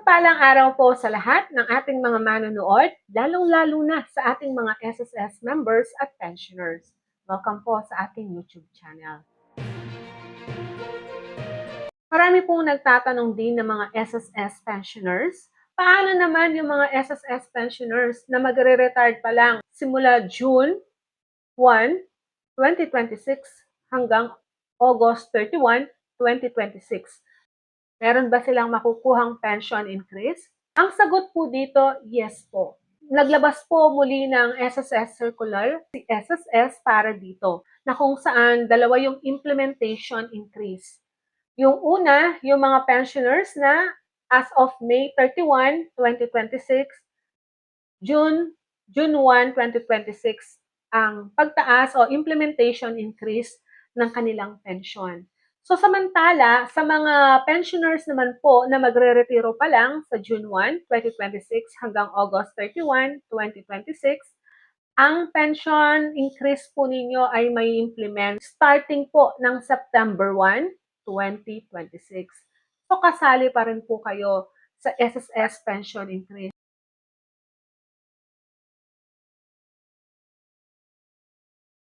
Mapagpalang araw po sa lahat ng ating mga manonood, lalong-lalo na sa ating mga SSS members at pensioners. Welcome po sa ating YouTube channel. Marami pong nagtatanong din ng mga SSS pensioners, paano naman yung mga SSS pensioners na magre-retire pa lang simula June 1, 2026 hanggang August 31, 2026? Meron ba silang makukuhang pension increase? Ang sagot po dito, yes po. Naglabas po muli ng SSS Circular, si SSS para dito, na kung saan dalawa yung implementation increase. Yung una, yung mga pensioners na as of May 31, 2026, June 1, 2026, ang pagtaas o implementation increase ng kanilang pensyon. So samantala, sa mga pensioners naman po na magre-retiro pa lang sa June 1, 2026 hanggang August 31, 2026, ang pension increase po ninyo ay may implement starting po ng September 1, 2026. So kasali pa rin po kayo sa SSS pension increase.